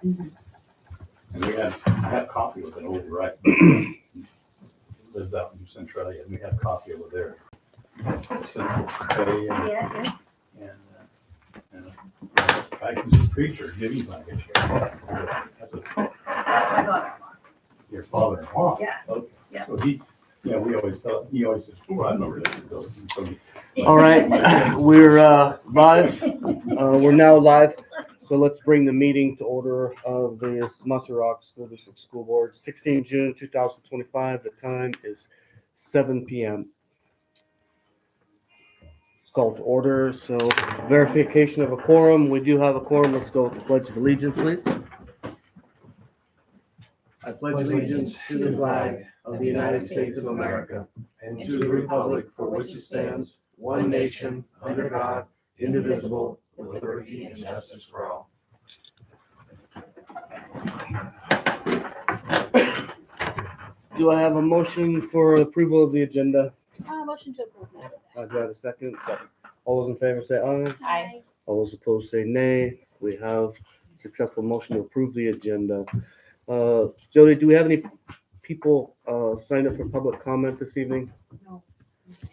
And I had coffee with an old right. Lives out in Centralia, and we had coffee over there. Central Cafe Yeah. and I was a preacher, Jimmy's not here. That's my daughter-in-law. Your father-in-law? Yeah. Okay. Yeah. So he always says, oh, I know where that is. So All right, we're live. We're now live. So let's bring the meeting to order of the Muscle Rock School District School Board, 16 June 2025. The time is 7 p.m. It's called to order. So verification of a quorum. We do have a quorum. Let's go with the Pledge of Allegiance, please. I pledge allegiance to the flag of the United States of America and to the republic for which it stands, one nation, under God, indivisible, with liberty and justice for all. Do I have a motion for approval of the agenda? Motion to approve. Do I have a second? Second. All those in favor say aye. Aye. All those opposed say nay. We have successful motion to approve the agenda. Jody, do we have any people signed up for public comment this evening? No.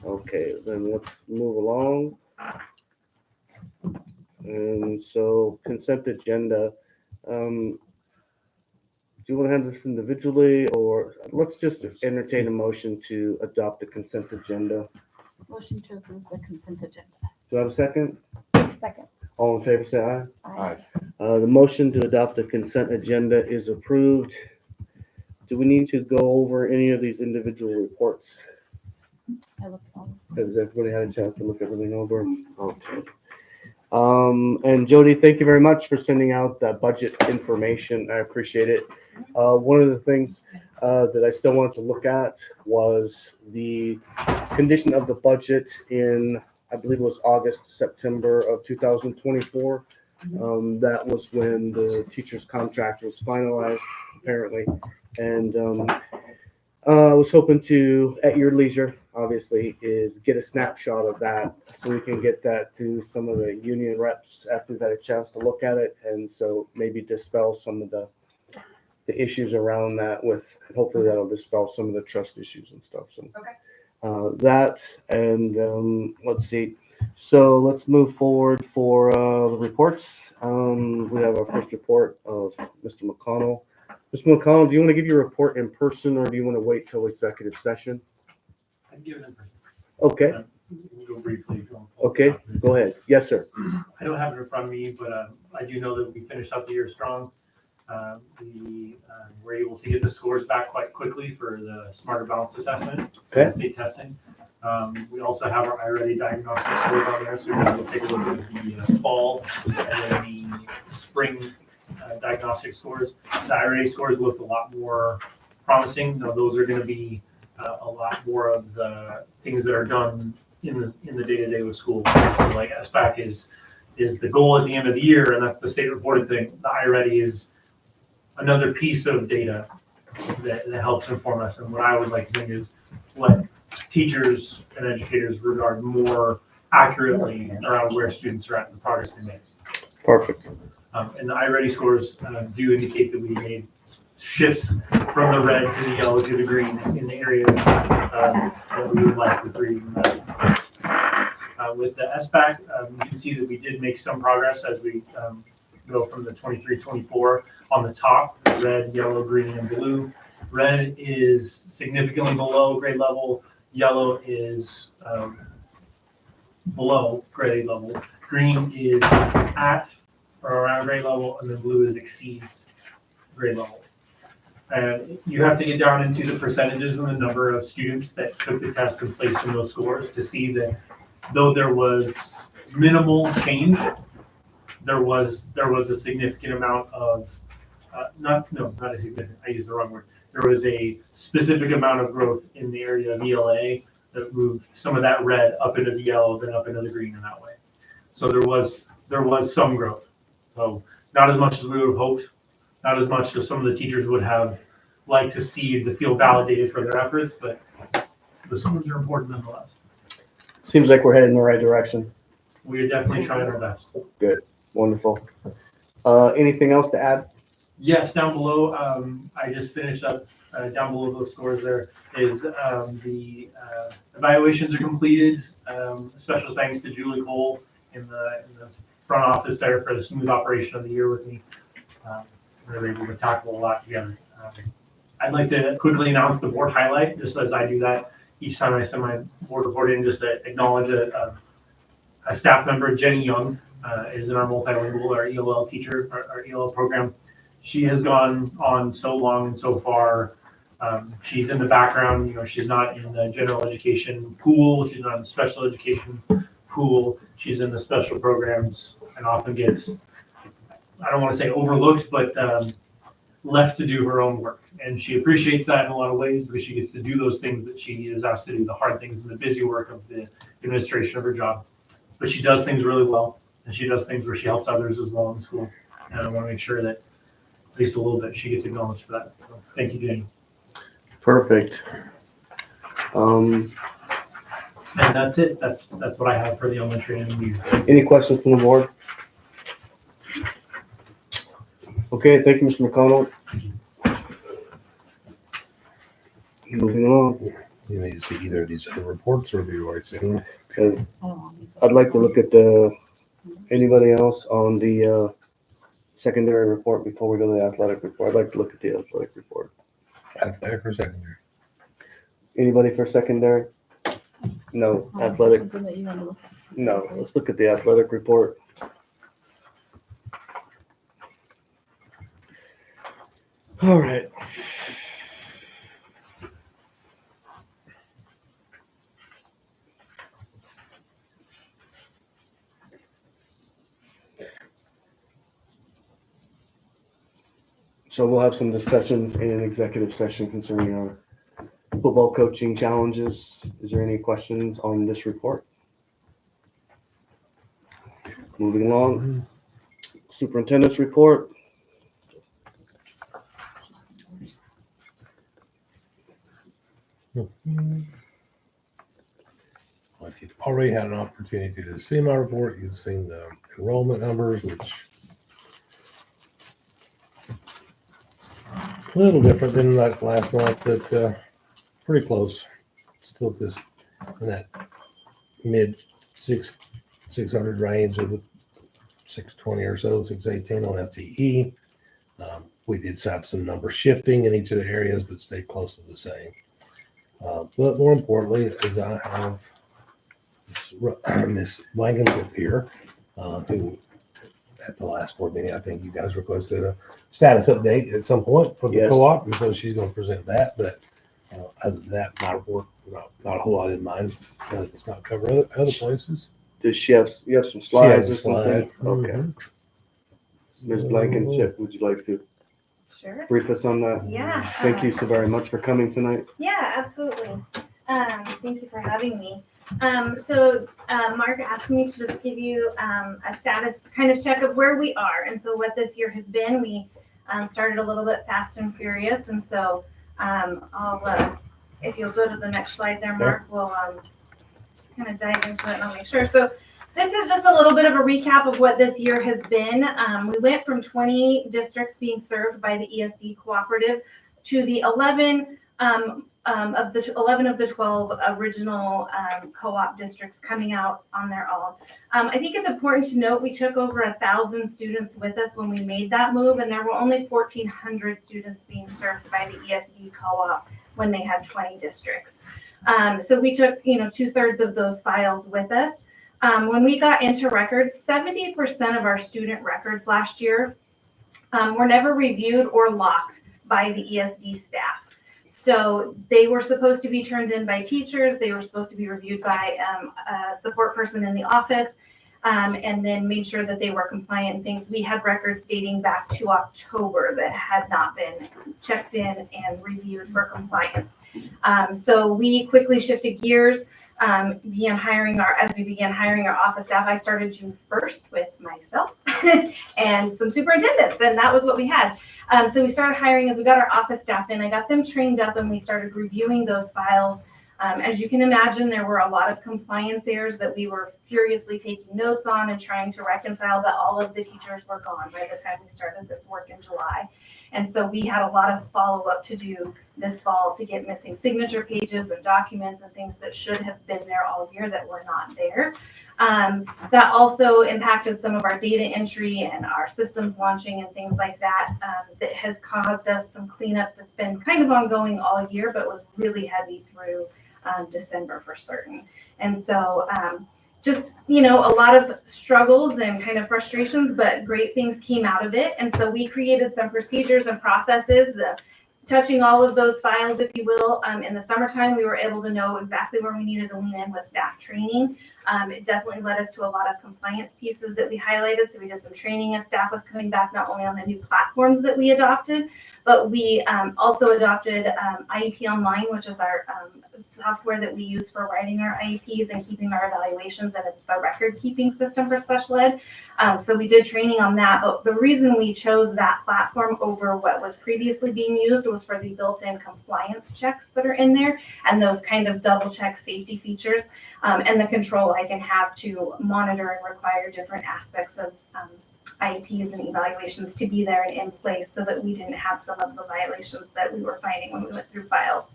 Okay, then let's move along. And so consent agenda. Do you want to handle this individually, or let's just entertain a motion to adopt the consent agenda? Motion to approve the consent agenda. Do I have a second? Second. All in favor, say aye. Aye. The motion to adopt the consent agenda is approved. Do we need to go over any of these individual reports? I looked on. Has everybody had a chance to look everything over? Okay. And Jody, thank you very much for sending out that budget information. I appreciate it. One of the things that I still wanted to look at was the condition of the budget in, I believe it was August, September of 2024. That was when the teacher's contract was finalized, apparently. And I was hoping to, at your leisure, obviously, is get a snapshot of that so we can get that to some of the union reps after we've had a chance to look at it. And so maybe dispel some of the issues around that with, hopefully that'll dispel some of the trust issues and stuff. So that, and let's see. So let's move forward for the reports. We have our first report of Mr. McConnell. Mr. McConnell, do you want to give your report in person or do you want to wait till executive session? I'd give it in person. Okay, We'll go briefly. okay, go ahead. Yes, sir. I don't have it in front of me, but I do know that we finished up the year strong. We were able to get the scores back quite quickly for the Smarter Balance Assessment Okay. and state testing. We also have our iReady diagnostic scores on there, so we're going to take a look at the fall and then the spring diagnostic scores. The iReady scores look a lot more promising. Now, those are going to be a lot more of the things that are done in the day-to-day with school. So like SBAC is the goal at the end of the year, and that's the state reported thing. The iReady is another piece of data that helps inform us. And what I would like to think is what teachers and educators regard more accurately around where students are at and the progress they made. Perfect. And the iReady scores do indicate that we made shifts from the red to the yellow to the green in the areas that we would like with reading. With the SBAC, you can see that we did make some progress as we go from the 23-24 on the top, red, yellow, green, and blue. Red is significantly below grade level. Yellow is below grade level. Green is at or around grade level, and then blue is exceeds grade level. And you have to get down into the percentages and the number of students that took the test and placed in those scores to see that though there was minimal change, there was a significant amount of not a significant, I used the wrong word. There was a specific amount of growth in the area of ELA that moved some of that red up into the yellow, then up into the green in that way. So there was some growth. So not as much as we would have hoped, not as much as some of the teachers would have liked to see to feel validated for their efforts, but the scores are important nonetheless. Seems like we're heading in the right direction. We are definitely trying our best. Good. Wonderful. Anything else to add? Yes, down below, I just finished up, down below those scores there is, the evaluations are completed. Special thanks to Julie Cole in the front office there for the smooth operation of the year with me. We were able to tackle a lot together. I'd like to quickly announce the board highlight, just as I do that each time I send my board report in, just to acknowledge a staff member, Jenny Young, is in our multilingual, our ELL teacher, our ELL program. She has gone on so long and so far. She's in the background, you know, she's not in the general education pool, she's not in the special education pool, she's in the special programs and often gets, I don't want to say overlooked, but left to do her own work. And she appreciates that in a lot of ways because she gets to do those things that she is asked to do, the hard things and the busy work of the administration of her job. But she does things really well, and she does things where she helps others as well in school. And I want to make sure that at least a little bit she gets acknowledged for that. So, thank you, Jenny. Perfect. And that's it. That's what I have for the elementary and the Any questions from the board? Okay, thank you, Mr. McConnell. Moving along. You need to see either of these other reports, or have you already seen them? Okay, I don't know. I'd like to look at anybody else on the secondary report before we go to the athletic report. I'd like to look at the athletic report. Athletic or secondary? Anybody for secondary? No, Oh, is there athletic, something that you want to look at? no. Let's look at the athletic report. All right. So we'll have some discussions in an executive session concerning our football coaching challenges. Is there any questions on this report? Moving along, superintendent's report. Well, if you've already had an opportunity to see my report, you've seen the enrollment numbers, which a little different than like last month, but pretty close. Still just in that mid 600 range of the 620 or so, 618 on FTE. We did have some numbers shifting in each of the areas, but stayed close to the same. But more importantly, is I have Miss Blankenship here, who at the last board meeting, I think you guys requested a status update at some point for the Yes. co-op, and so she's going to present that. But other than that, my report, not a whole lot in mind. It's not cover other places. Does she have, you have some She slides has or a something? slide. Okay. Mhm. Ms. Blankenship, would you like to Sure. brief us on that? Yeah. Thank you so very much for coming tonight. Yeah, absolutely. Thank you for having me. So Mark asked me to just give you a status kind of check of where we are. And so what this year has been, we started a little bit fast and furious. And so if you'll go to the next slide there, Mark, we'll kind of dive into it and I'll make sure. So this is just a little bit of a recap of what this year has been. We went from 20 districts being served by the ESD cooperative to the 11 of the 12 original co-op districts coming out on their own. I think it's important to note we took over 1,000 students with us when we made that move, and there were only 1,400 students being served by the ESD co-op when they had 20 districts. So we took 2/3 of those files with us. When we got into records, 70% of our student records last year were never reviewed or locked by the ESD staff. So they were supposed to be turned in by teachers. They were supposed to be reviewed by a support person in the office, and then made sure that they were compliant and things. We had records dating back to October that had not been checked in and reviewed for compliance. So we quickly shifted gears. As we began hiring our office staff. I started June 1st with myself and some superintendents, and that was what we had. So we started hiring as we got our office staff in. I got them trained up and we started reviewing those files. As you can imagine, there were a lot of compliance errors that we were furiously taking notes on and trying to reconcile, but all of the teachers were gone by the time we started this work in July. And so we had a lot of follow-up to do this fall to get missing signature pages and documents and things that should have been there all year that were not there. That also impacted some of our data entry and our systems launching and things like that. That has caused us some cleanup that's been kind of ongoing all year, but was really heavy through December for certain. And so just, a lot of struggles and kind of frustrations, but great things came out of it. And so we created some procedures and processes touching all of those files, if you will. In the summertime, we were able to know exactly where we needed to lean in with staff training. It definitely led us to a lot of compliance pieces that we highlighted. So we did some training as staff was coming back, not only on the new platforms that we adopted, but we also adopted IEP Online, which is our software that we use for writing our IEPs and keeping our evaluations, and it's the record-keeping system for special ed. So we did training on that, but the reason we chose that platform over what was previously being used was for the built-in compliance checks that are in there and those kind of double-check safety features and the control I can have to monitor and require different aspects of IEPs and evaluations to be there and in place so that we didn't have some of the violations that we were finding when we went through files.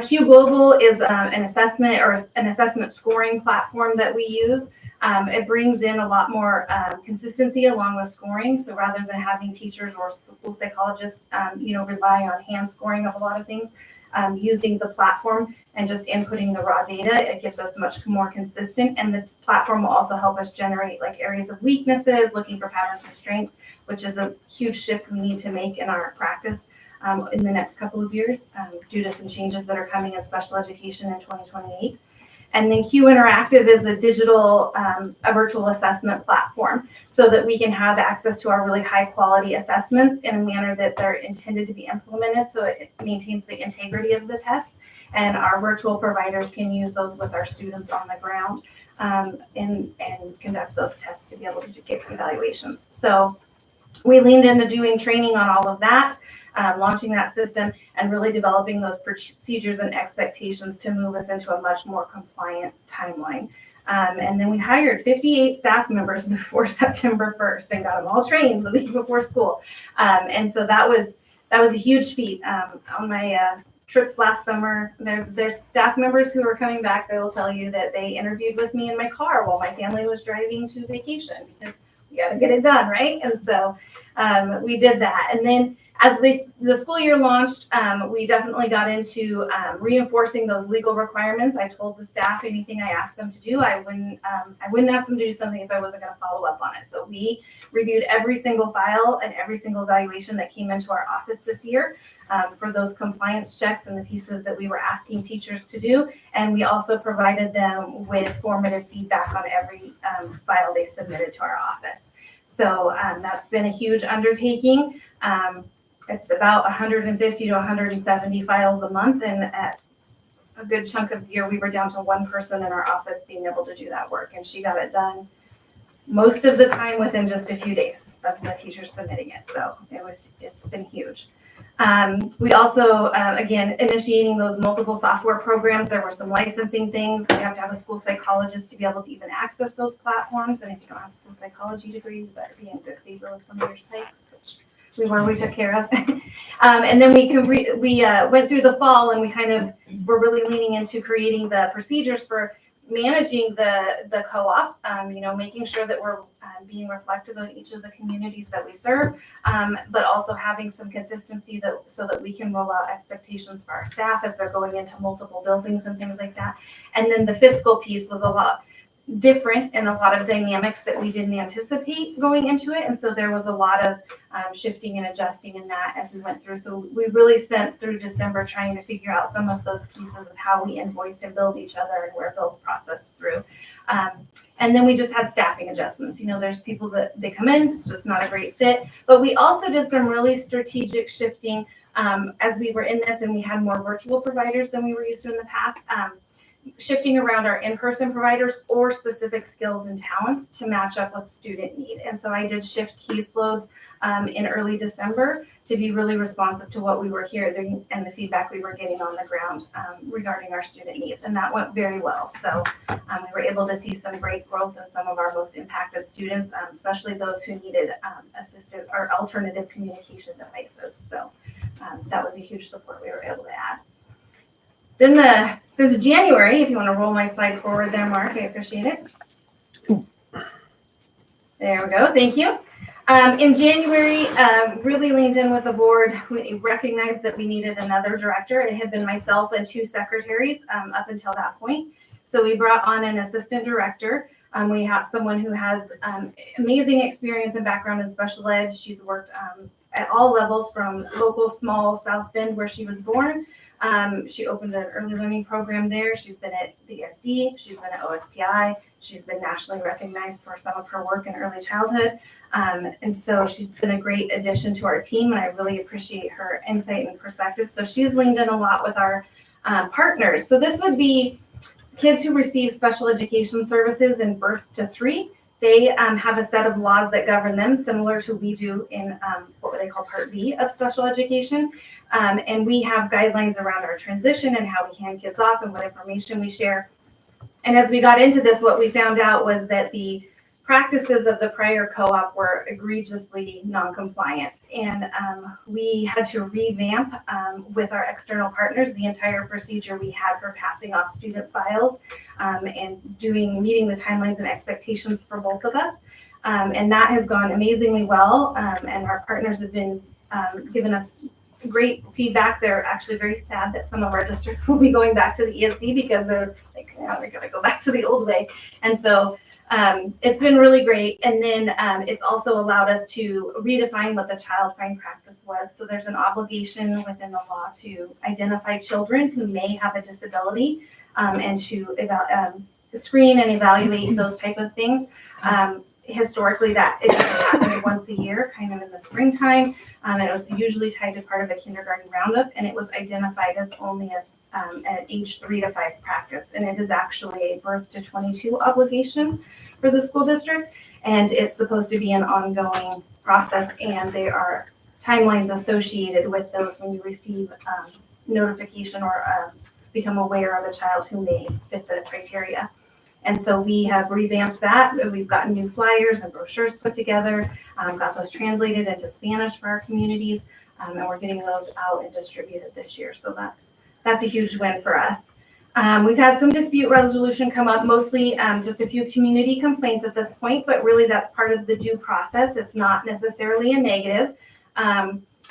Q Global is an assessment scoring platform that we use. It brings in a lot more consistency along with scoring. So rather than having teachers or school psychologists, rely on hand scoring of a lot of things, using the platform and just inputting the raw data, it gives us much more consistent. And the platform will also help us generate like areas of weaknesses, looking for patterns of strength, which is a huge shift we need to make in our practice in the next couple of years due to some changes that are coming in special education in 2028. And then Q Interactive is a digital, a virtual assessment platform so that we can have access to our really high quality assessments in a manner that they're intended to be implemented so it maintains the integrity of the test. And our virtual providers can use those with our students on the ground and conduct those tests to be able to get evaluations. So we leaned into doing training on all of that. Launching that system and really developing those procedures and expectations to move us into a much more compliant timeline. And then we hired 58 staff members before September 1st and got them all trained the week before school. And so that was a huge feat. On my trips last summer, there's staff members who are coming back. They will tell you that they interviewed with me in my car while my family was driving to vacation because we got to get it done, right? And so we did that. And then as the school year launched, we definitely got into reinforcing those legal requirements. I told the staff anything I asked them to do, I wouldn't ask them to do something if I wasn't going to follow up on it. So we reviewed every single file and every single evaluation that came into our office this year for those compliance checks and the pieces that we were asking teachers to do. And we also provided them with formative feedback on every file they submitted to our office. So that's been a huge undertaking. It's about 150 to 170 files a month, and at a good chunk of the year, we were down to one person in our office being able to do that work, and she got it done most of the time within just a few days of the teacher submitting it. So it's been huge. We also, again, initiating those multiple software programs. There were some licensing things. You have to have a school psychologist to be able to even access those platforms. And if you don't have a school psychology degree, you better be in good favor with one of your psychs, which we took care of. And then we went through the fall and we kind of were really leaning into creating the procedures for managing the co-op, making sure that we're being reflective of each of the communities that we serve, but also having some consistency so that we can roll out expectations for our staff as they're going into multiple buildings and things like that. And then the fiscal piece was a lot different and a lot of dynamics that we didn't anticipate going into it. And so there was a lot of shifting and adjusting in that as we went through. So we really spent through December trying to figure out some of those pieces of how we invoiced and billed each other and where bills processed through. And then we just had staffing adjustments. There's people that they come in, it's just not a great fit. But we also did some really strategic shifting as we were in this and we had more virtual providers than we were used to in the past. shifting around our in-person providers or specific skills and talents to match up with student need. And so I did shift caseloads in early December to be really responsive to what we were hearing and the feedback we were getting on the ground regarding our student needs. And that went very well. So we were able to see some great growth in some of our most impacted students, especially those who needed assistive or alternative communication devices. So that was a huge support we were able to add. Then since January, if you want to roll my slide forward there, Mark, I appreciate it. There we go. Thank you. In January, really leaned in with the board. We recognized that we needed another director. It had been myself and 2 secretaries up until that point. So we brought on an assistant director. We have someone who has amazing experience and background in special ed. She's worked at all levels from local, small South Bend, where she was born. She opened an early learning program there. She's been at the SD. She's been at OSPI. She's been nationally recognized for some of her work in early childhood. And so she's been a great addition to our team, and I really appreciate her insight and perspective. So she's leaned in a lot with our partners. So this would be kids who receive special education services in birth to 3. They have a set of laws that govern them, similar to we do in what they call Part B of special education. And we have guidelines around our transition and how we hand kids off and what information we share. And as we got into this, what we found out was that the practices of the prior co-op were egregiously non-compliant. And we had to revamp with our external partners the entire procedure we had for passing off student files and meeting the timelines and expectations for both of us. And that has gone amazingly well. And our partners have been giving us great feedback. They're actually very sad that some of our districts will be going back to the ESD because they're like, now they're going to go back to the old way. And so it's been really great. And then it's also allowed us to redefine what the child find practice was. So there's an obligation within the law to identify children who may have a disability and to screen and evaluate those type of things. Historically, that it happened once a year, kind of in the springtime. And it was usually tied to part of a kindergarten roundup, and it was identified as only an age 3 to 5 practice. And it is actually a birth to 22 obligation for the school district, and it's supposed to be an ongoing process, and there are timelines associated with those when you receive notification or become aware of a child who may fit the criteria. And so we have revamped that. We've gotten new flyers and brochures put together, got those translated into Spanish for our communities, and we're getting those out and distributed this year. So that's a huge win for us. We've had some dispute resolution come up, mostly just a few community complaints at this point, but really that's part of the due process. It's not necessarily a negative.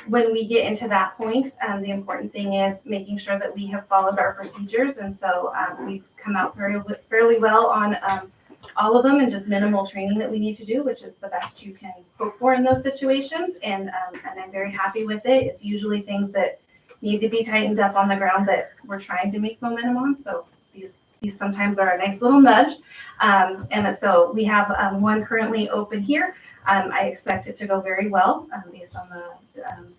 When we get into that point, the important thing is making sure that we have followed our procedures. And so we've come out fairly well on all of them, and just minimal training that we need to do, which is the best you can hope for in those situations. And I'm very happy with it. It's usually things that need to be tightened up on the ground that we're trying to make momentum on. So these sometimes are a nice little nudge. And so we have one currently open here. I expect it to go very well based on the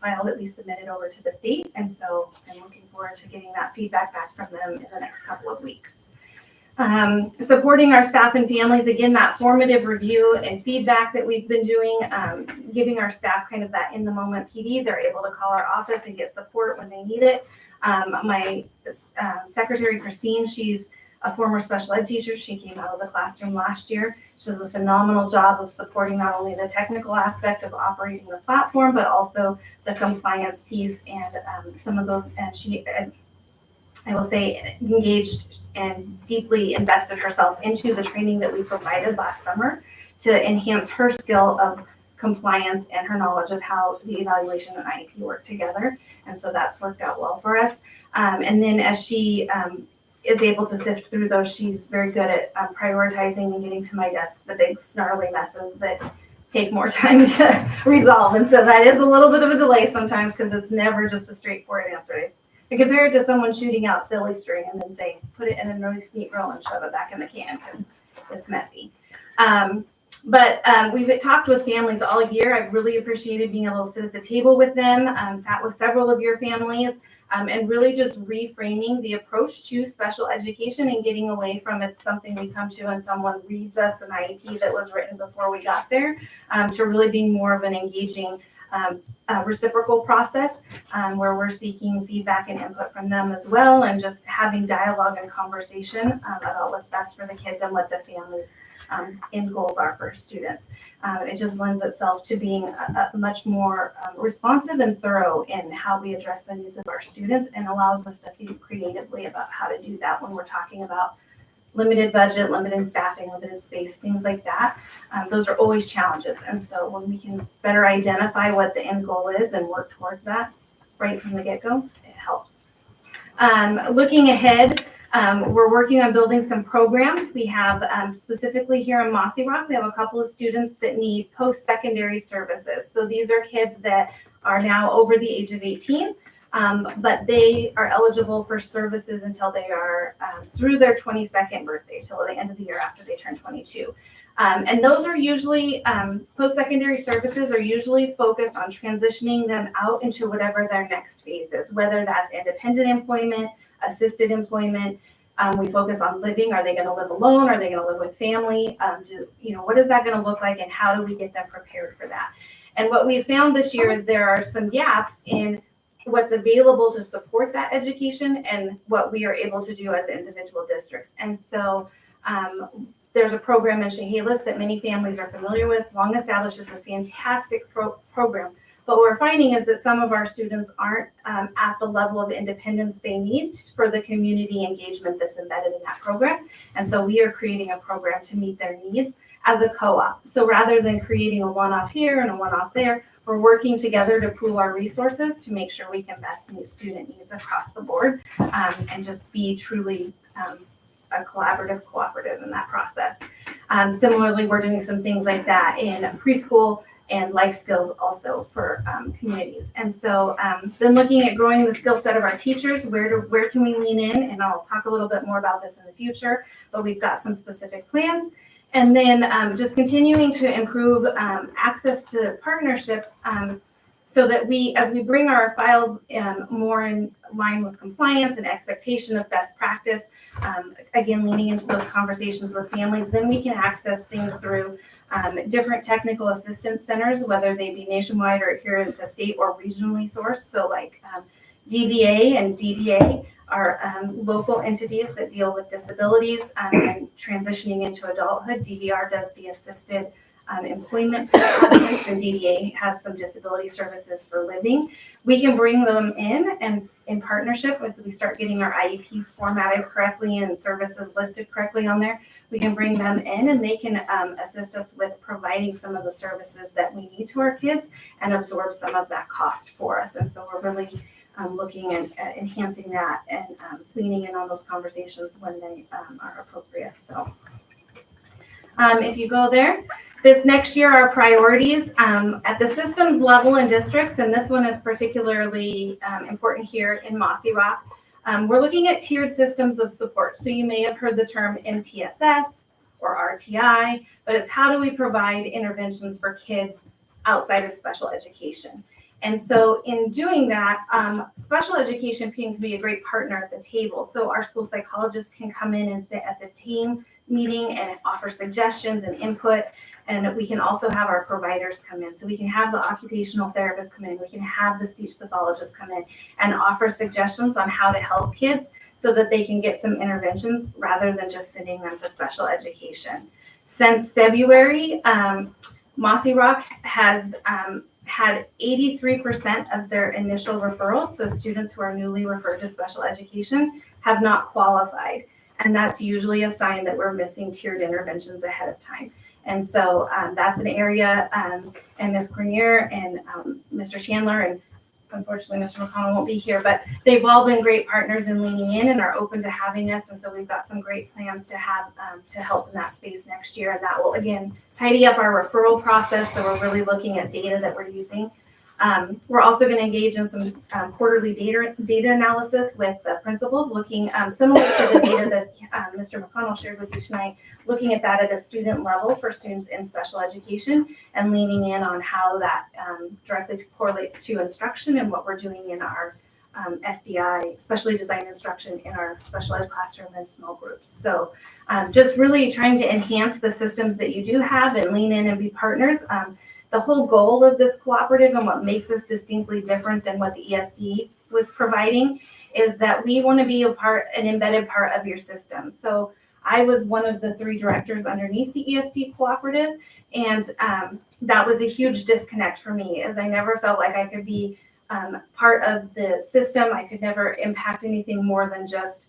file that we submitted over to the state. And so I'm looking forward to getting that feedback back from them in the next couple of weeks. Supporting our staff and families, again, that formative review and feedback that we've been doing, giving our staff kind of that in the moment PD. They're able to call our office and get support when they need it. My secretary, Christine, she's a former special ed teacher. She came out of the classroom last year. She does a phenomenal job of supporting not only the technical aspect of operating the platform, but also the compliance piece and some of those. And she, I will say, engaged and deeply invested herself into the training that we provided last summer to enhance her skill of compliance and her knowledge of how the evaluation and IEP work together. And so that's worked out well for us. And then as she is able to sift through those, she's very good at prioritizing and getting to my desk the big snarly messes that take more time to resolve. And so that is a little bit of a delay sometimes because it's never just a straightforward answer. I compare it to someone shooting out silly string and then saying, put it in a really neat roll and shove it back in the can because it's messy. But we've talked with families all year. I've really appreciated being able to sit at the table with them, sat with several of your families. and really just reframing the approach to special education and getting away from it's something we come to and someone reads us an IEP that was written before we got there, to really being more of an engaging reciprocal process, where we're seeking feedback and input from them as well, and just having dialogue and conversation about what's best for the kids and what the families' end goals are for students. It just lends itself to being a much more responsive and thorough in how we address the needs of our students, and allows us to think creatively about how to do that when we're talking about limited budget, limited staffing, limited space, things like that. Those are always challenges. And so when we can better identify what the end goal is and work towards that right from the get-go, it helps. Looking ahead, we're working on building some programs. We have specifically here in Mossy Rock, we have a couple of students that need post-secondary services. So these are kids that are now over the age of 18. But they are eligible for services until they are through their 22nd birthday, till the end of the year after they turn 22. And those are usually, post-secondary services are usually focused on transitioning them out into whatever their next phase is, whether that's independent employment, assisted employment. We focus on living. Are they going to live alone? Are they going to live with family? What is that going to look like, and how do we get them prepared for that? And what we found this year is there are some gaps in what's available to support that education and what we are able to do as individual districts. And so there's a program in Chehalis that many families are familiar with, long established. It's a fantastic program. But what we're finding is that some of our students aren't at the level of independence they need for the community engagement that's embedded in that program. And so we are creating a program to meet their needs as a co-op. So rather than creating a one-off here and a one-off there, we're working together to pool our resources to make sure we can best meet student needs across the board, and just be truly a cooperative in that process. Similarly, we're doing some things like that in preschool and life skills also for communities. And so then looking at growing the skill set of our teachers, where can we lean in? And I'll talk a little bit more about this in the future, but we've got some specific plans. And then just continuing to improve access to partnerships, so that as we bring our files more in line with compliance and expectation of best practice, again, leaning into those conversations with families, then we can access things through different technical assistance centers, whether they be nationwide or here in the state or regionally sourced. So like DVA and DVA are local entities that deal with disabilities and transitioning into adulthood. DVR does the assisted employment assistance, and DDA has some disability services for living. We can bring them in, and in partnership, as we start getting our IEPs formatted correctly and services listed correctly on there, we can bring them in, and they can assist us with providing some of the services that we need to our kids and absorb some of that cost for us. And so we're really looking at enhancing that and leaning in on those conversations when they are appropriate. So if you go there, this next year, our priorities at the systems level in districts, and this one is particularly important here in Mossy Rock, we're looking at tiered systems of support. So you may have heard the term MTSS or RTI, but it's how do we provide interventions for kids outside of special education. And so in doing that, special education can be a great partner at the table. So our school psychologists can come in and sit at the team meeting and offer suggestions and input. And we can also have our providers come in. So we can have the occupational therapist come in. We can have the speech pathologist come in and offer suggestions on how to help kids so that they can get some interventions rather than just sending them to special education. Since February, Mossy Rock has had 83% of their initial referrals, so students who are newly referred to special education, have not qualified. And that's usually a sign that we're missing tiered interventions ahead of time. And so that's an area, and Ms. Grenier and Mr. Chandler, and unfortunately Mr. McConnell won't be here, but they've all been great partners in leaning in and are open to having us. And so we've got some great plans to have to help in that space next year. And that will, again, tidy up our referral process. So we're really looking at data that we're using. We're also going to engage in some quarterly data analysis with the principals, looking similar to the data that Mr. McConnell shared with you tonight, looking at that at a student level for students in special education and leaning in on how that directly correlates to instruction and what we're doing in our SDI, specially designed instruction in our specialized classroom and small groups. So just really trying to enhance the systems that you do have and lean in and be partners. The whole goal of this cooperative and what makes us distinctly different than what the ESD was providing is that we want to be an embedded part of your system. So I was one of the 3 directors underneath the ESD cooperative, and that was a huge disconnect for me, as I never felt like I could be part of the system. I could never impact anything more than just,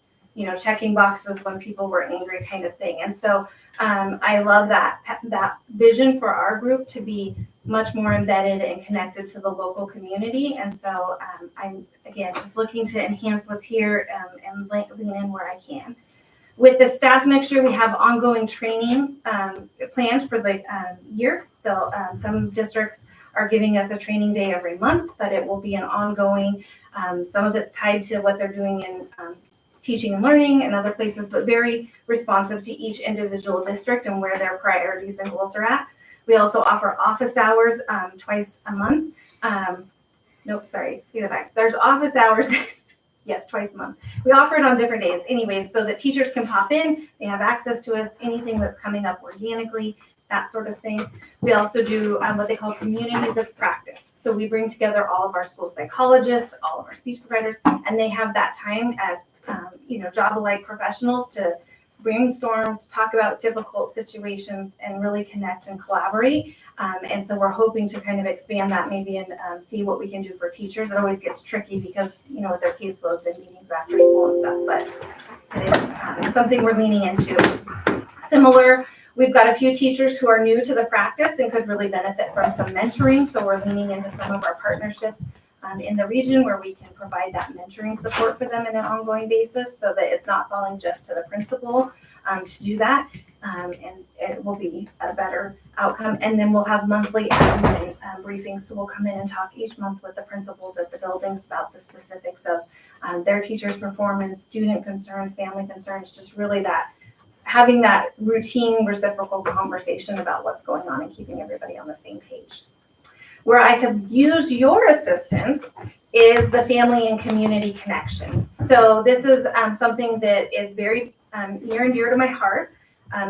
checking boxes when people were angry kind of thing. And so I love that vision for our group to be much more embedded and connected to the local community. And so I'm, again, just looking to enhance what's here and lean in where I can. With the staff next year, we have ongoing training planned for the year. So some districts are giving us a training day every month, but it will be an ongoing, some of it's tied to what they're doing in teaching and learning and other places, but very responsive to each individual district and where their priorities and goals are at. We also offer office hours twice a month. There's office hours, yes, twice a month. We offer it on different days anyways, so that teachers can pop in, they have access to us, anything that's coming up organically, that sort of thing. We also do what they call communities of practice. So we bring together all of our school psychologists, all of our speech providers, and they have that time as job-alike professionals to brainstorm, to talk about difficult situations and really connect and collaborate. And so we're hoping to kind of expand that maybe and see what we can do for teachers. It always gets tricky because, with their caseloads and meetings after school and stuff, but it is something we're leaning into. Similar, we've got a few teachers who are new to the practice and could really benefit from some mentoring. So we're leaning into some of our partnerships in the region where we can provide that mentoring support for them in an ongoing basis so that it's not falling just to the principal to do that. And it will be a better outcome. And then we'll have monthly admin briefings. So we'll come in and talk each month with the principals at the buildings about the specifics of their teachers' performance, student concerns, family concerns, just really that having that routine reciprocal conversation about what's going on and keeping everybody on the same page. Where I could use your assistance is the family and community connection. So this is something that is very near and dear to my heart.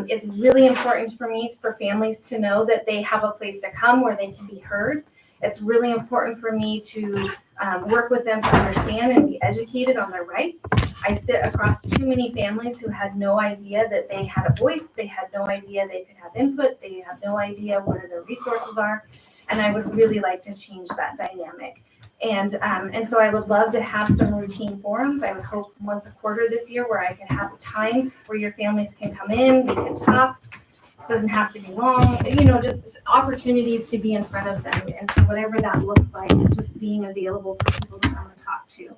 It's really important for me for families to know that they have a place to come where they can be heard. It's really important for me to work with them to understand and be educated on their rights. I sit across too many families who had no idea that they had a voice. They had no idea they could have input. They have no idea where their resources are. And I would really like to change that dynamic. And so I would love to have some routine forums. I would hope once a quarter this year where I can have a time where your families can come in, we can talk. It doesn't have to be long, just opportunities to be in front of them. And so whatever that looks like, just being available for people to come and talk to.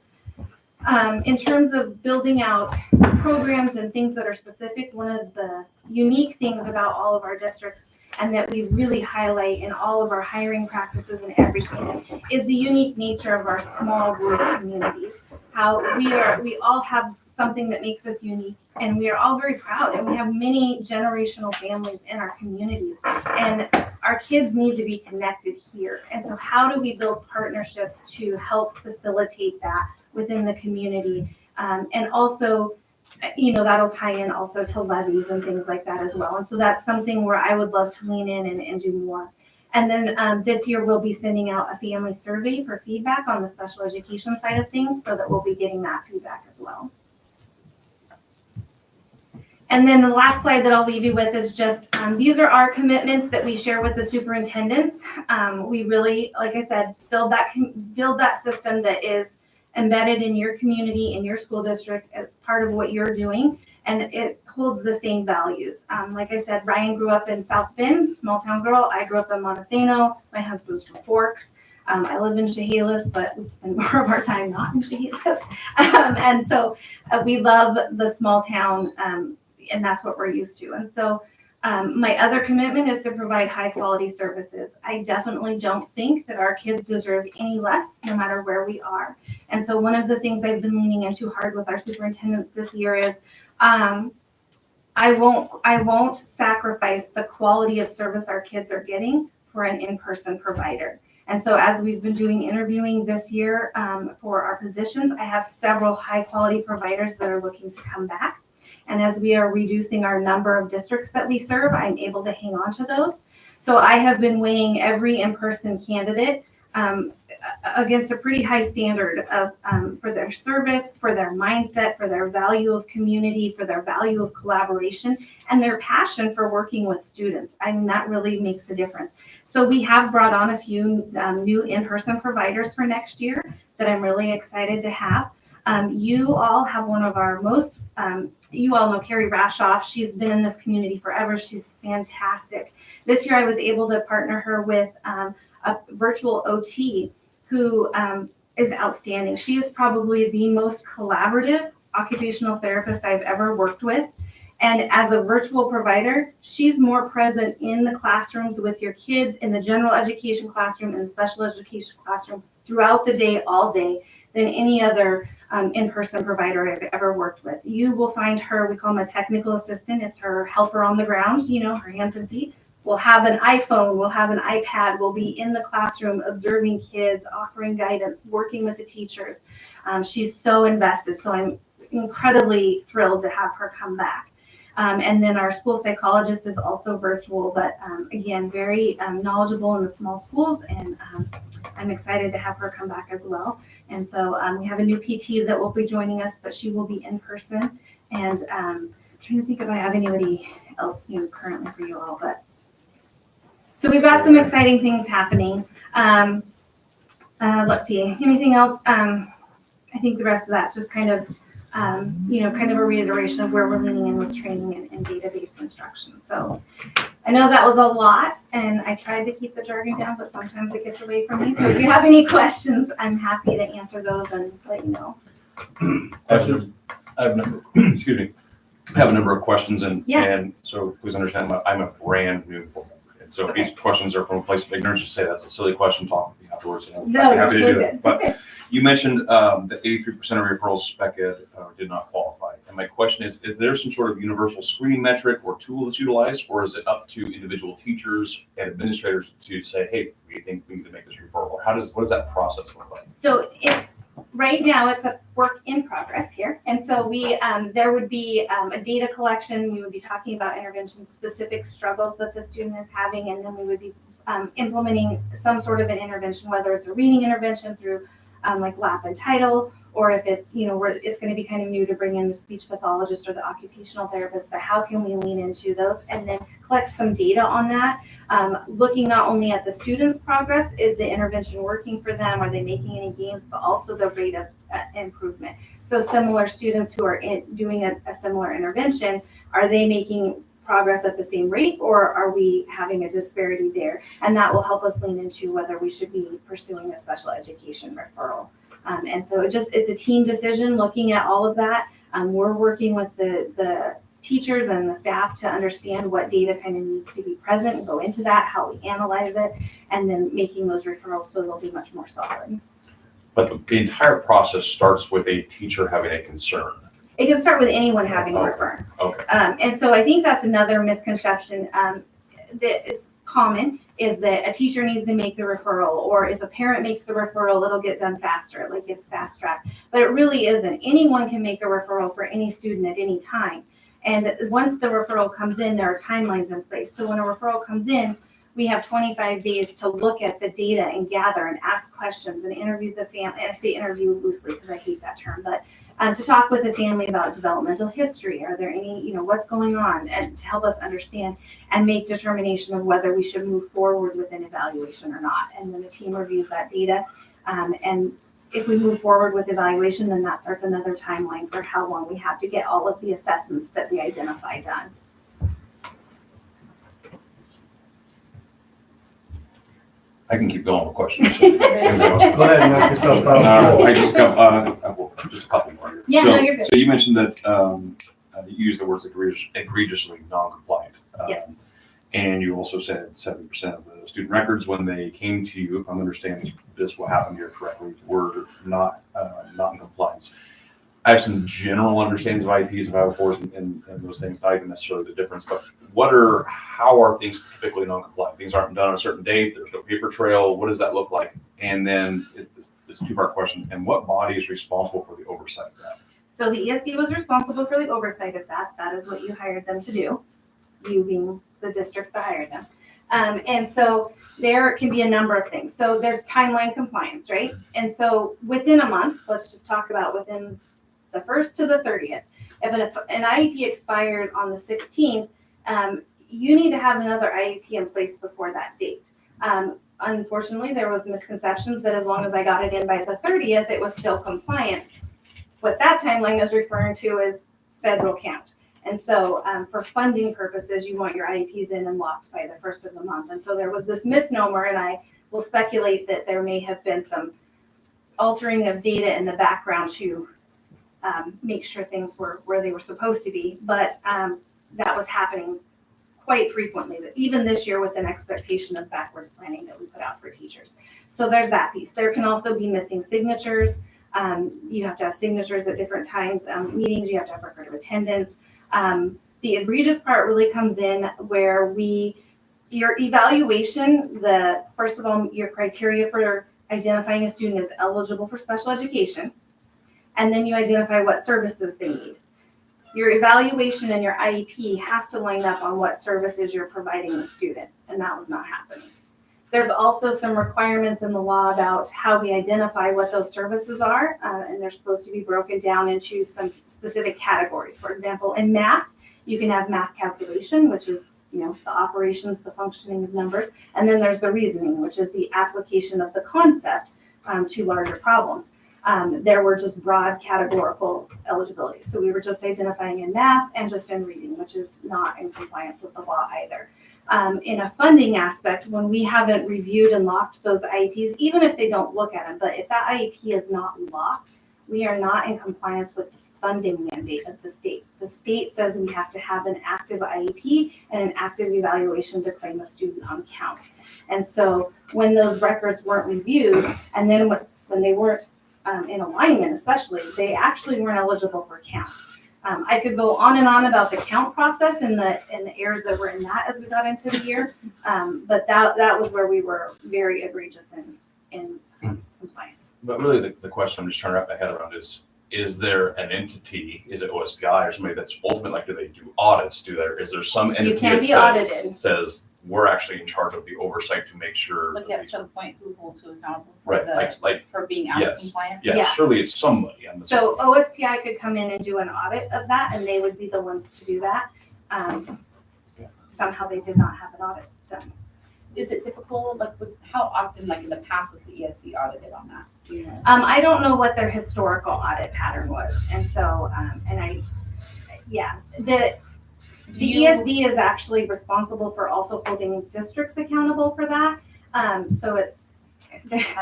In terms of building out programs and things that are specific, one of the unique things about all of our districts and that we really highlight in all of our hiring practices and everything is the unique nature of our small group communities. How we all have something that makes us unique, and we are all very proud, and we have many generational families in our communities, and our kids need to be connected here. And so how do we build partnerships to help facilitate that within the community? And also, that'll tie in also to levies and things like that as well. And so that's something where I would love to lean in and do more. And then this year we'll be sending out a family survey for feedback on the special education side of things so that we'll be getting that feedback as well. And then the last slide that I'll leave you with is just, these are our commitments that we share with the superintendents. We really, like I said, build that system that is embedded in your community, in your school district. It's part of what you're doing, and it holds the same values. Like I said, Ryan grew up in South Bend, small town girl. I grew up in Montesano. My husband's from Forks. I live in Chehalis, but we spend more of our time not in Chehalis. And so we love the small town, and that's what we're used to. And so my other commitment is to provide high quality services. I definitely don't think that our kids deserve any less, no matter where we are. And so one of the things I've been leaning into hard with our superintendents this year is I won't sacrifice the quality of service our kids are getting for an in-person provider. And so as we've been doing interviewing this year for our positions, I have several high quality providers that are looking to come back. And as we are reducing our number of districts that we serve, I'm able to hang on to those. So I have been weighing every in-person candidate against a pretty high standard of for their service, for their mindset, for their value of community, for their value of collaboration, and their passion for working with students. I mean, that really makes a difference. So we have brought on a few new in-person providers for next year that I'm really excited to have. You all have one of our most, you all know Carrie Rashoff. She's been in this community forever. She's fantastic. This year I was able to partner her with a virtual OT who is outstanding. She is probably the most collaborative occupational therapist I've ever worked with. And as a virtual provider, she's more present in the classrooms with your kids, in the general education classroom and the special education classroom throughout the day, all day, than any other in-person provider I've ever worked with. You will find her, we call them a technical assistant. It's her helper on the ground, you know, her hands and feet. We'll have an iPhone, we'll have an iPad, we'll be in the classroom observing kids, offering guidance, working with the teachers. She's so invested, so I'm incredibly thrilled to have her come back. And then our school psychologist is also virtual, but again, very knowledgeable in the small schools, and I'm excited to have her come back as well. And so we have a new PT that will be joining us, but she will be in person. And I'm trying to think if I have anybody else new currently for you all, but so we've got some exciting things happening. Let's see, anything else? I think the rest of that's just kind of, kind of a reiteration of where we're leaning in with training and data-based instruction. So I know that was a lot, and I tried to keep the jargon down, but sometimes it gets away from me. So if you have any questions, I'm happy to answer those and let you know. Questions? I have a number, excuse me. I have a number of questions, and so please understand, I'm a brand new board member. And so if these questions are from a place of ignorance, just say that's a silly question, talk with me afterwards, and I'll be happy to do it. But you mentioned that 83% of referrals spec ed did not qualify. And my question is there some sort of universal screening metric or tool that's utilized, or is it up to individual teachers and administrators to say, hey, we think we need to make this referral? Or what does that process look like? So right now it's a work in progress here. And so we, there would be a data collection. We would be talking about intervention specific struggles that the student is having. And then we would be implementing some sort of an intervention, whether it's a reading intervention through like LAP and title, or if it's, it's going to be kind of new to bring in the speech pathologist or the occupational therapist, but how can we lean into those and then collect some data on that? Looking not only at the student's progress, is the intervention working for them? Are they making any gains, but also the rate of improvement. So similar students who are doing a similar intervention, are they making progress at the same rate, or are we having a disparity there? And that will help us lean into whether we should be pursuing a special education referral. And so it's a team decision looking at all of that. We're working with the teachers and the staff to understand what data kind of needs to be present and go into that, how we analyze it, and then making those referrals so they'll be much more solid. But the entire process starts with a teacher having a concern. It can start with anyone having a referral. Okay. And so I think that's another misconception that is common, is that a teacher needs to make the referral, or if a parent makes the referral, it'll get done faster, like it's fast track. But it really isn't. Anyone can make a referral for any student at any time. And once the referral comes in, there are timelines in place. So when a referral comes in, we have 25 days to look at the data and gather and ask questions and interview the family. And I say interview loosely because I hate that term, but to talk with the family about developmental history. Are there any, what's going on, and to help us understand and make determination of whether we should move forward with an evaluation or not. And then the team reviews that data. And if we move forward with evaluation, then that starts another timeline for how long we have to get all of the assessments that we identify done. I can keep going with questions. Go ahead and knock yourself out. I just got just a couple more here. Yeah, so, no, you're good. So you mentioned that you used the words egregiously non-compliant. Yes. And you also said 70% of the student records when they came to you, if I'm understanding this what happened here correctly, were not in compliance. I have some general understandings of IEPs and 504s and those things, not even necessarily the difference, but how are things typically non-compliant? Things aren't done on a certain date, there's no paper trail, what does that look like? And then it's a two-part question, and what body is responsible for the oversight of that? So the ESD was responsible for the oversight of that. That is what you hired them to do, you being the districts that hired them. And so there can be a number of things. So there's timeline compliance, right? And so within a month, let's just talk about within the 1st to the 30th. If an IEP expired on the 16th, you need to have another IEP in place before that date. Unfortunately, there was misconceptions that as long as I got it in by the 30th, it was still compliant. What that timeline is referring to is federal count. And so for funding purposes, you want your IEPs in and locked by the 1st of the month. And so there was this misnomer, and I will speculate that there may have been some altering of data in the background to make sure things were where they were supposed to be. But that was happening quite frequently, even this year with an expectation of backwards planning that we put out for teachers. So there's that piece. There can also be missing signatures. You have to have signatures at different times, meetings, you have to have record of attendance. The egregious part really comes in where your evaluation, first of all, your criteria for identifying a student is eligible for special education, and then you identify what services they need. Your evaluation and your IEP have to line up on what services you're providing the student, and that was not happening. There's also some requirements in the law about how we identify what those services are, and they're supposed to be broken down into some specific categories. For example, in math, you can have math calculation, which is the operations, the functioning of numbers, and then there's the reasoning, which is the application of the concept to larger problems. There were just broad categorical eligibility. So we were just identifying in math and just in reading, which is not in compliance with the law either. In a funding aspect, when we haven't reviewed and locked those IEPs, even if they don't look at them, but if that IEP is not locked, we are not in compliance with the funding mandate of the state. The state says we have to have an active IEP and an active evaluation to claim a student on count. And so when those records weren't reviewed, and then when they weren't in alignment especially, they actually weren't eligible for count. I could go on and on about the count process and the errors that were in that as we got into the year, but that was where we were very egregious in compliance. But really, the question I'm just trying to wrap my head around is there an entity, is it OSPI or somebody that's ultimate, like do they do audits, is there some entity can be that audited. says we're actually in charge of the oversight to make sure. Look that at these some point who holds who accountable for Right, for being out of yes. compliance. Yeah, surely it's somebody. So OSPI could come in and do an audit of that, and they would be the ones to do that. Somehow they did not have an audit done. Is it typical, how often, in the past, was the ESD audited on that? Do you know? I don't know what their historical audit pattern was, and so, the ESD is actually responsible for also holding districts accountable for that. So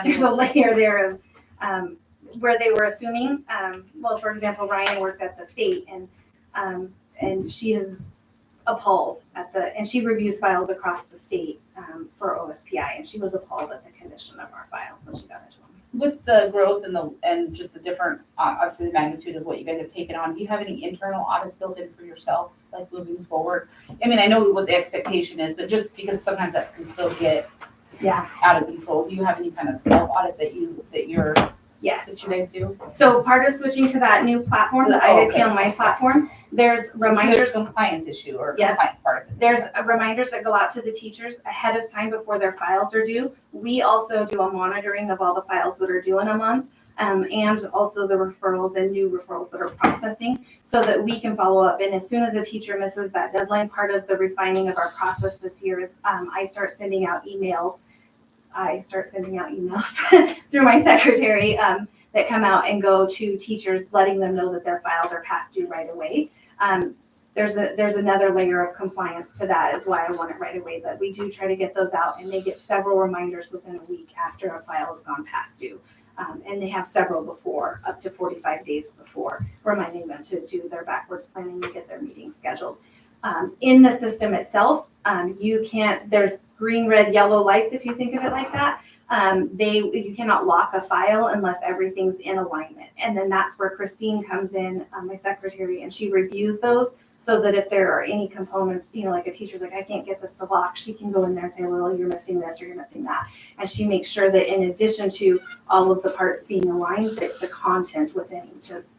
there's a layer there of where they were assuming. For example, Ryan worked at the state, and she is appalled and she reviews files across the state for OSPI, and she was appalled at the condition of our files when she got into them. With the growth and just the different, obviously the magnitude of what you guys have taken on, do you have any internal audits built in for yourself, moving forward? I mean, I know what the expectation is, but just because sometimes that can still get out of control, do you have any kind of self audit that you guys do? So part of switching to that new platform, the IDP Online platform, there's reminders. There's a compliance issue or compliance part of it. There's reminders that go out to the teachers ahead of time before their files are due. We also do a monitoring of all the files that are due in a month, and also the referrals and new referrals that are processing, so that we can follow up. And as soon as a teacher misses that deadline, part of the refining of our process this year is I start sending out emails through my secretary that come out and go to teachers, letting them know that their files are past due right away. There's another layer of compliance to that, is why I want it right away. But we do try to get those out, and they get several reminders within a week after a file has gone past due. And they have several before, up to 45 days before, reminding them to do their backwards planning and get their meetings scheduled. In the system itself, you can't, there's green, red, yellow lights, if you think of it like that. You cannot lock a file unless everything's in alignment. And then that's where Christine comes in, my secretary, and she reviews those so that if there are any components, like a teacher's like, I can't get this to lock, she can go in there and say, well, you're missing this or you're missing that. And she makes sure that in addition to all of the parts being aligned, that the content within each is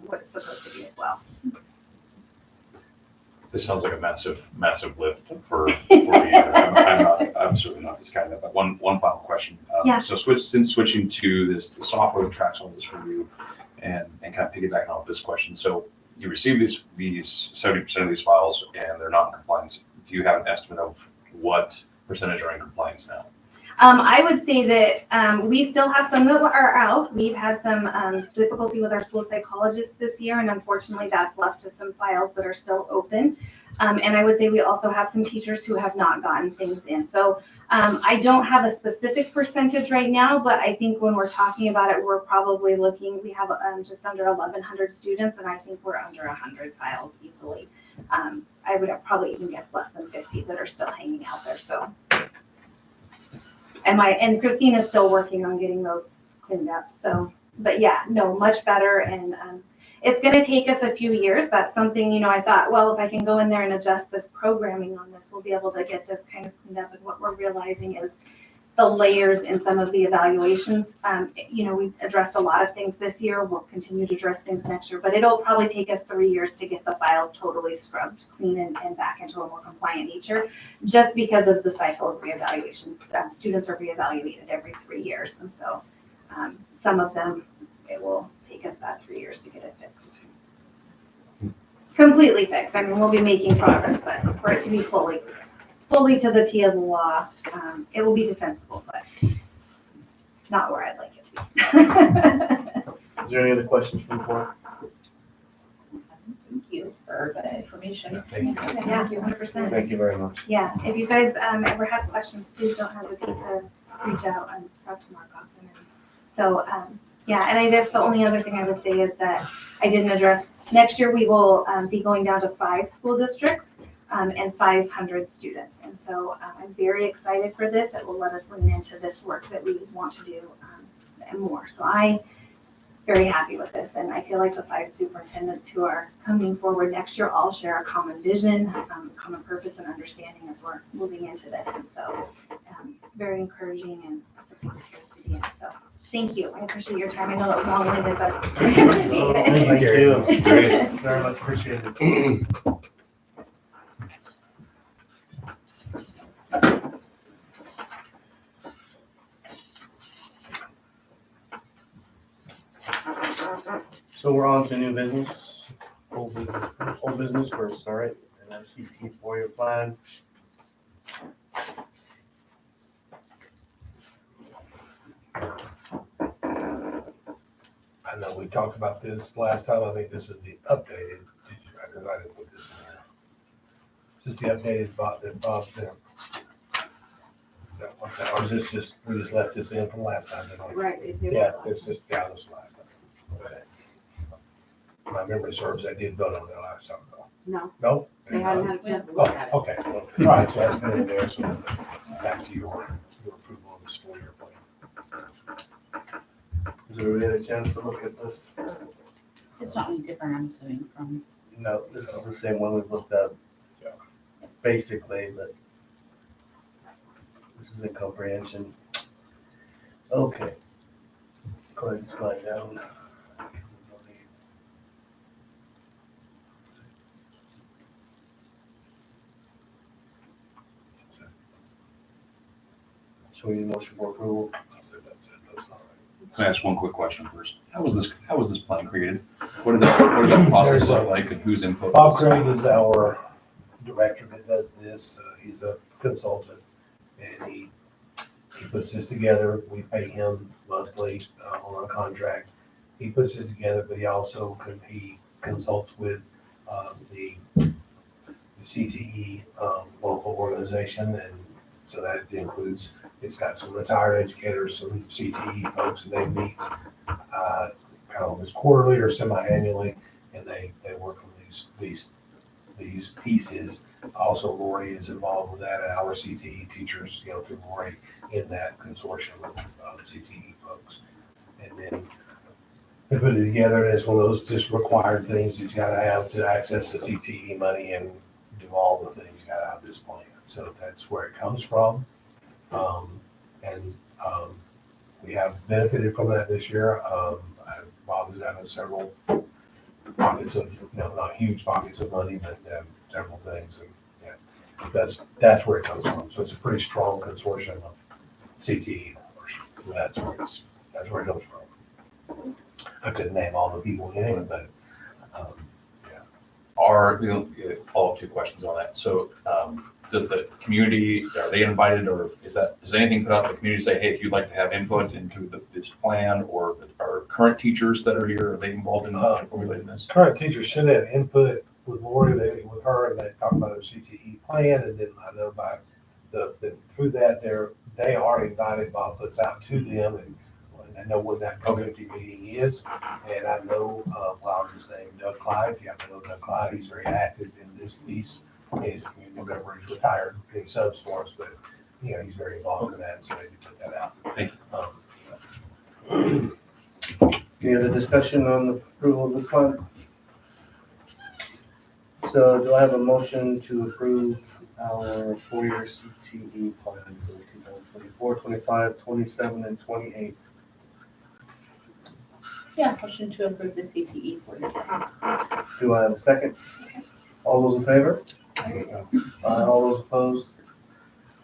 what it's supposed to be as well. This sounds like a massive, massive lift for you. I'm certainly not this guy, but one final question. Yeah. So since switching to this the software that tracks all this for you and kind of piggybacking off this question. So you receive these 70% of these files and they're not in compliance. Do you have an estimate of what percentage are in compliance now? I would say that we still have some that are out. We've had some difficulty with our school psychologists this year, and unfortunately that's left to some files that are still open. And I would say we also have some teachers who have not gotten things in. So I don't have a specific percentage right now, but I think when we're talking about it, we're probably looking, we have just under 1,100 students, and I think we're under 100 files easily. I would have probably even guessed less than 50 that are still hanging out there. So. And Christine is still working on getting those cleaned up. So, but yeah, no, much better. And it's going to take us a few years. That's something, I thought, well, if I can go in there and adjust this programming on this, we'll be able to get this kind of cleaned up. And what we're realizing is the layers in some of the evaluations. We've addressed a lot of things this year. We'll continue to address things next year, but it'll probably take us 3 years to get the files totally scrubbed, clean, and back into a more compliant nature, just because of the cycle of reevaluation. Students are reevaluated every 3 years, and so some of them, it will take us that 3 years to get it fixed. Completely fixed. I mean, we'll be making progress, but for it to be fully to the T of the law, it will be defensible, but not where I'd like it to be. Is there any other questions from the board? Thank you for the information. Yeah, 100%. Thank you very much. Yeah, if you guys ever have questions, please don't hesitate to reach out and talk to Mark often. So, yeah, and I guess the only other thing I would say is that I didn't address, next year we will be going down to 5 school districts and 500 students. And so I'm very excited for this. It will let us lean into this work that we want to do and more. So I'm very happy with this. And I feel like the 5 superintendents who are coming forward next year all share a common vision, common purpose and understanding as we're moving into this. And so it's very encouraging and supportive for us to be in. So thank you. I appreciate your time. I know that was long-winded, but I appreciate it. Thank you. Great. Very much appreciated. So we're on to new business, old business first, all right? And FCT 4-year plan. I know we talked about this last time. I think this is the updated. I didn't put this in there. Is this the updated that Bob's in? Is that what that, or is this just, we just left this in from last time? Didn't we? Right. Yeah, it's just, yeah, this was last time. Okay. My memory serves, I did vote on that last time though. No, No? they hadn't had a chance to Oh, look at it. okay. All right, so that's been in there, so back to your approval of this 4-year plan. Has everybody had a chance to look at this? It's not any different, I'm assuming, from, No, this is the same one we've looked at. Yeah. Basically, but this is in comprehension. Okay. Go ahead and slide down. So we need a motion for approval. I said that's it, that's all right. Can I ask one quick question first? How was this plan created? What did that process look like and whose input? Bob was? Craig is our director that does this. He's a consultant and he puts this together. We pay him monthly on a contract. He puts this together, but he consults with the CTE local organization, and so that includes, it's got some retired educators, some CTE folks, and they meet kind of this quarterly or semi-annually, and they work on these these pieces. Also, Lori is involved with that, and our CTE teachers, through Lori in that consortium of CTE folks. And then they put it together, and it's one of those just required things that you gotta have to access the CTE money and do all the things you gotta have this plan. So that's where it comes from. We have benefited from that this year. Bob is having several pockets of, not huge pockets of money, but several things. And yeah, that's where it comes from. So it's a pretty strong consortium of CTE. That's where it comes from. I couldn't name all the people in it, but All 2 questions on that. So, does the community, are they invited, or is anything put out to the community, say, hey, if you'd like to have input into this plan, or are current teachers that are here, are they involved in formulating this? current teachers should have input with Lori, with her, and they talk about their CTE plan, and then I know by through that, they are invited. Bob puts out to them, and I know what that community meeting is, and I know, Flower's name, Doug Clyde. You have to know Doug Clyde. He's very active in this piece. He's a community member. He's retired, he subs for us, but he's very involved in that, so they can put that out. Thank you. Any other discussion on the approval of this plan? So do I have a motion to approve our 4-year CTE plan for 2024, 25, 27, and 28? Yeah, motion to approve the CTE for your plan. Do I have a second? All those in favor? All those opposed?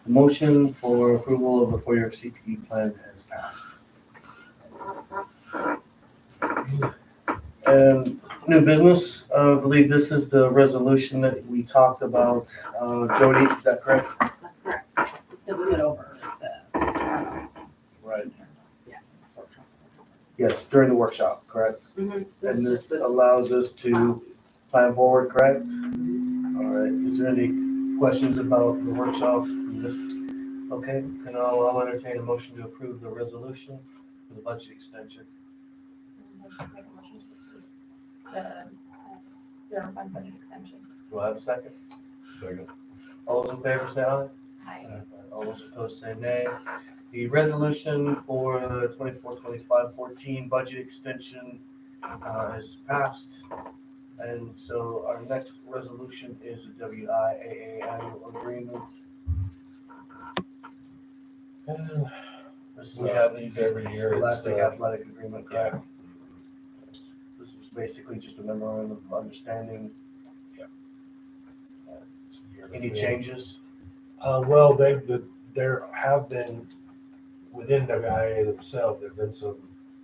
The motion for approval of the 4-year CTE plan has passed. And new business, I believe this is the resolution that we talked about. Jody, is that correct? That's correct. So we went over the. Right. Yeah. Yes, during the workshop, correct? Mhm. And this allows us to plan forward, correct? All right, is there any questions about the workshop? Okay, and I'll entertain a motion to approve the resolution for the budget extension. Make a motion to approve the general fund budget extension. Do I have a second? Second. All those in favor say aye. Aye. All those opposed say nay. The resolution for the 24-25-14 budget extension is passed. And so our next resolution is a WIAA annual agreement. This is We have these every year. It's, Scholastic athletic agreement, correct? This is basically just a memorandum of understanding. Any changes? Well, there have been, within WIA themselves, there've been some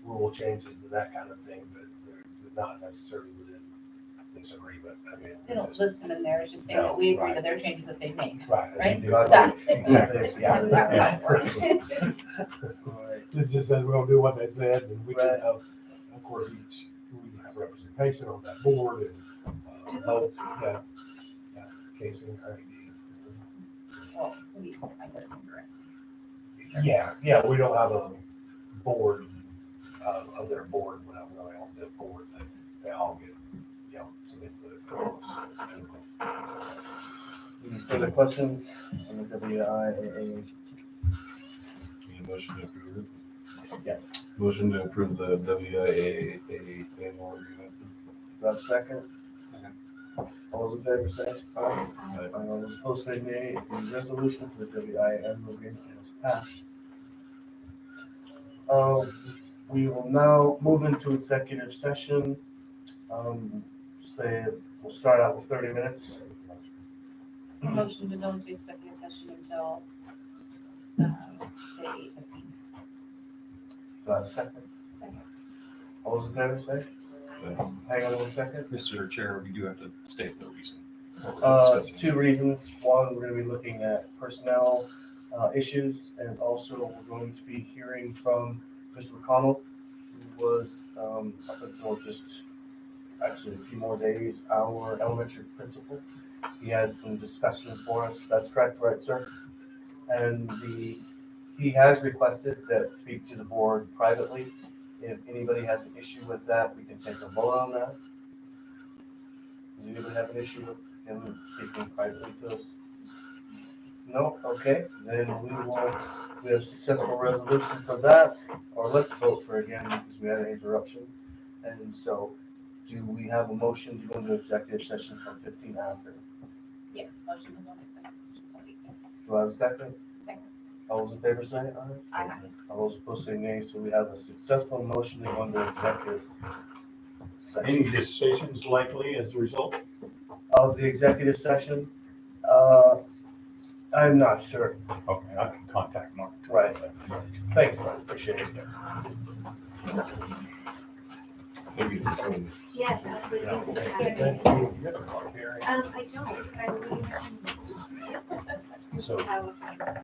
rule changes and that kind of thing, but they're not necessarily within this agreement. I mean. They don't list them in there, it's just saying that we agree to their changes that they've made. Right. Right? Exactly. Yeah. It just says we're gonna do what they said, and we can Right. have, of course, we can have representation on that board and, vote, Casey and Craig. Well, I guess I'm correct. Yeah, we don't have a board, of their board, we're not really on the board, they all get, some input from us. Any further questions on the WIAA? Motion to approve it. Yes. Motion to approve the WIAA annual agreement. Do I have a second? All those in favor say aye. Aye. All those opposed say nay. The resolution for the WIA agreement has passed. We will now move into executive session. We'll start out with 30 minutes. Motion to go into executive session until, say 8:15. Do I have a second? Second. All those in favor say? Hang on 1 second. Mr. Chair, we do have to state the reason. what we're discussing. 2 reasons. One, we're going to be looking at personnel issues, and also we're going to be hearing from Mr. McConnell, who was up until just actually a few more days our elementary principal. He has some discussion for us. That's correct, right, sir? And he has requested that speak to the board privately. If anybody has an issue with that, we can take a vote on that. Does anybody have an issue with him speaking privately to us? No, okay, then we have successful resolution for that, or let's vote for it again because we had an interruption. And so, do we have a motion to go into executive session from 15 after? Yeah, motion to go into executive session. Do I have a second? Second. All those in favor say aye. Aye. All those opposed say nay, so we have a successful motion to go into executive Any session. decisions likely as a result? Of the executive session, I'm not sure. Okay, I can contact Mark. Right. Thanks, Brian, appreciate it. Yes, absolutely. Thank you. You have a coffee, Harry? I don't. I So leave.